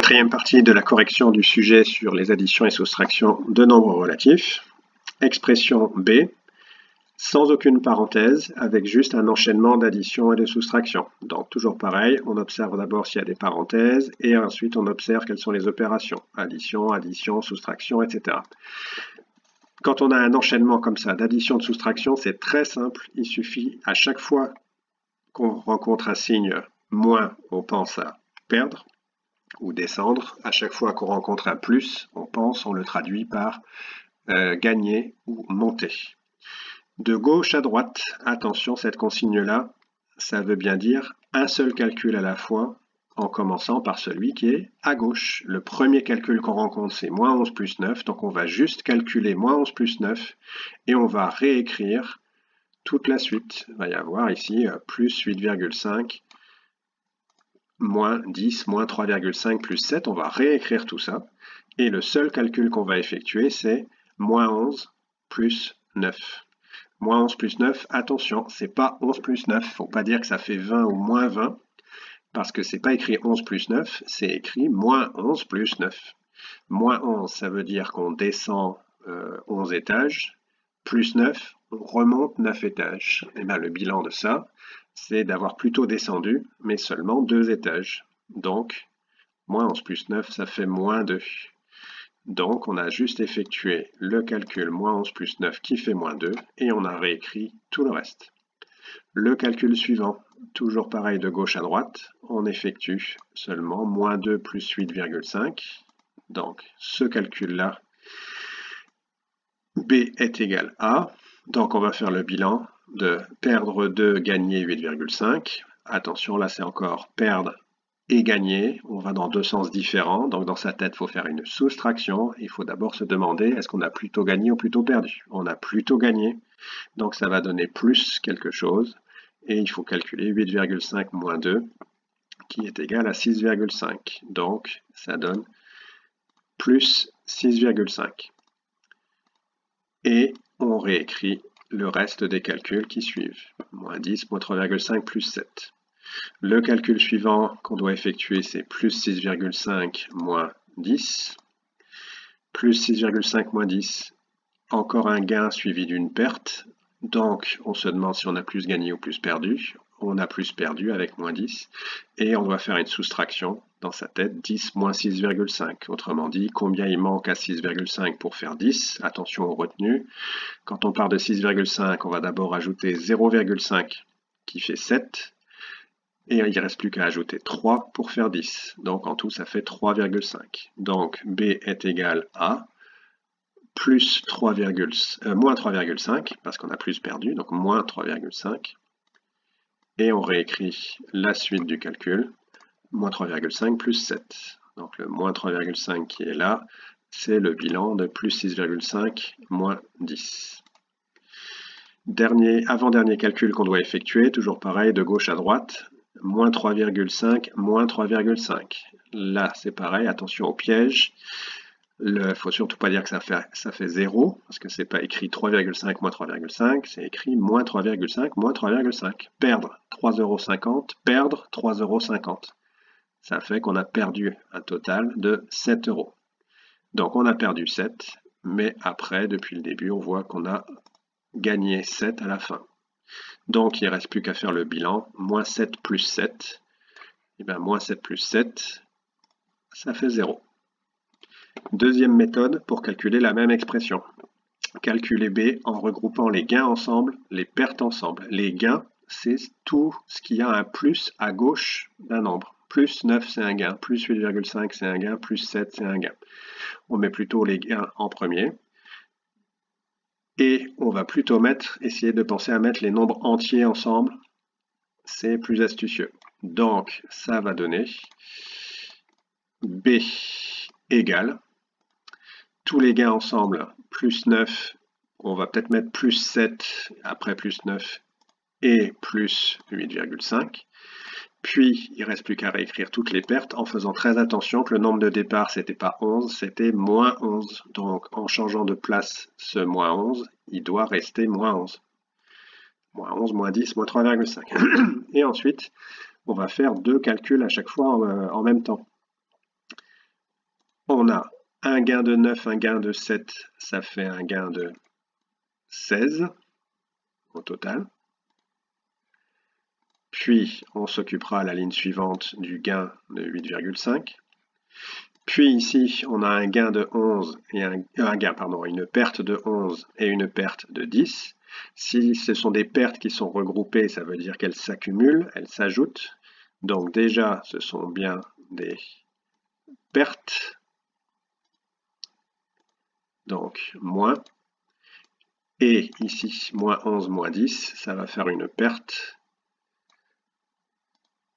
Quatrième partie de la correction du sujet sur les additions et soustractions de nombres relatifs. Expression B, sans aucune parenthèse, avec juste un enchaînement d'addition et de soustraction. Donc toujours pareil, on observe d'abord s'il y a des parenthèses et ensuite on observe quelles sont les opérations. Addition, addition, soustraction, etc. Quand on a un enchaînement comme ça d'addition de soustraction, c'est très simple. Il suffit à chaque fois qu'on rencontre un signe moins, on pense à perdre ou descendre. À chaque fois qu'on rencontre un plus, on le traduit par gagner ou monter. De gauche à droite, attention, cette consigne-là, ça veut bien dire un seul calcul à la fois, en commençant par celui qui est à gauche. Le premier calcul qu'on rencontre, c'est moins 11 plus 9, donc on va juste calculer moins 11 plus 9, et on va réécrire toute la suite. Il va y avoir ici plus 8,5, moins 10, moins 3,5 plus 7, on va réécrire tout ça, et le seul calcul qu'on va effectuer, c'est moins 11 plus 9. Moins 11 plus 9, attention, c'est pas 11 plus 9, faut pas dire que ça fait 20 ou moins 20, parce que c'est pas écrit 11 plus 9, c'est écrit moins 11 plus 9. Moins 11, ça veut dire qu'on descend 11 étages, plus 9, on remonte 9 étages. Et bien le bilan de ça, c'est d'avoir plutôt descendu, mais seulement 2 étages. Donc, moins 11 plus 9, ça fait moins 2. Donc, on a juste effectué le calcul moins 11 plus 9 qui fait moins 2, et on a réécrit tout le reste. Le calcul suivant, toujours pareil de gauche à droite, on effectue seulement moins 2 plus 8,5. Donc, ce calcul-là, B est égal à, donc on va faire le bilan de perdre 2, gagner 8,5. Attention, là c'est encore perdre et gagner, on va dans deux sens différents, donc dans sa tête il faut faire une soustraction, il faut d'abord se demander est-ce qu'on a plutôt gagné ou plutôt perdu. On a plutôt gagné, donc ça va donner plus quelque chose, et il faut calculer 8,5 moins 2, qui est égal à 6,5, donc ça donne plus 6,5. Et on réécrit le reste des calculs qui suivent, moins 10, moins 3,5, plus 7. Le calcul suivant qu'on doit effectuer, c'est plus 6,5 moins 10. Plus 6,5 moins 10, encore un gain suivi d'une perte. Donc, on se demande si on a plus gagné ou plus perdu. On a plus perdu avec moins 10. Et on doit faire une soustraction dans sa tête, 10 moins 6,5. Autrement dit, combien il manque à 6,5 pour faire 10? Attention aux retenues. Quand on part de 6,5, on va d'abord ajouter 0,5 qui fait 7. Et il ne reste plus qu'à ajouter 3 pour faire 10. Donc en tout, ça fait 3,5. Donc B est égal à plus moins 3,5, parce qu'on a plus perdu, donc moins 3,5. Et on réécrit la suite du calcul, moins 3,5 plus 7. Donc le moins 3,5 qui est là, c'est le bilan de plus 6,5 moins 10. Avant-dernier calcul qu'on doit effectuer, toujours pareil, de gauche à droite, moins 3,5, moins 3,5. Là, c'est pareil, attention au piège. Il ne faut surtout pas dire que ça fait 0, parce que ce n'est pas écrit 3,5 moins 3,5, c'est écrit moins 3,5 moins 3,5. Perdre 3,50 €, perdre 3,50 €. Ça fait qu'on a perdu un total de 7 €. Donc on a perdu 7, mais après, depuis le début, on voit qu'on a gagné 7 à la fin. Donc il ne reste plus qu'à faire le bilan, moins 7 plus 7, et bien moins 7 plus 7, ça fait 0. Deuxième méthode pour calculer la même expression. Calculer B en regroupant les gains ensemble, les pertes ensemble. Les gains, c'est tout ce qui a un plus à gauche d'un nombre. Plus 9, c'est un gain, plus 8,5, c'est un gain, plus 7, c'est un gain. On met plutôt les gains en premier. Et on va plutôt essayer de penser à mettre les nombres entiers ensemble. C'est plus astucieux. Donc, ça va donner B égale tous les gains ensemble, plus 9, on va peut-être mettre plus 7, après plus 9, et plus 8,5. Puis, il ne reste plus qu'à réécrire toutes les pertes en faisant très attention que le nombre de départ, ce n'était pas 11, c'était moins 11. Donc, en changeant de place ce moins 11, il doit rester moins 11. Moins 11, moins 10, moins 3,5. Et ensuite, on va faire deux calculs à chaque fois en même temps. On a un gain de 9, un gain de 7, ça fait un gain de 16 au total. Puis, on s'occupera à la ligne suivante du gain de 8,5. Puis ici, on a un gain de 11 et une perte de 11 et une perte de 10. Si ce sont des pertes qui sont regroupées, ça veut dire qu'elles s'accumulent, elles s'ajoutent. Donc déjà, ce sont bien des pertes. Donc moins. Et ici, moins 11, moins 10, ça va faire une perte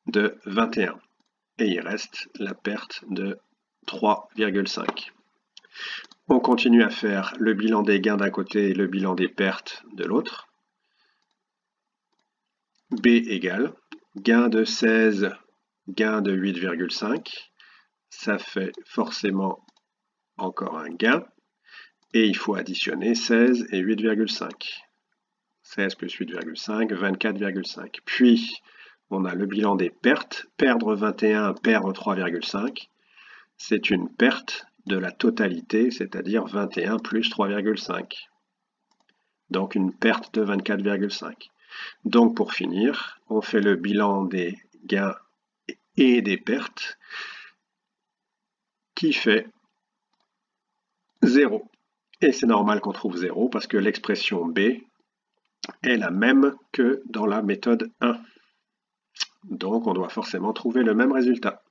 de 21. Et il reste la perte de 3,5. On continue à faire le bilan des gains d'un côté et le bilan des pertes de l'autre. B égale gain de 16, gain de 8,5. Ça fait forcément encore un gain. Et il faut additionner 16 et 8,5. 16 plus 8,5, 24,5. Puis, on a le bilan des pertes. Perdre 21, perdre 3,5. C'est une perte de la totalité, c'est-à-dire 21 plus 3,5. Donc une perte de 24,5. Donc pour finir, on fait le bilan des gains et des pertes qui fait 0. Et c'est normal qu'on trouve 0 parce que l'expression B est la même que dans la méthode 1. Donc on doit forcément trouver le même résultat.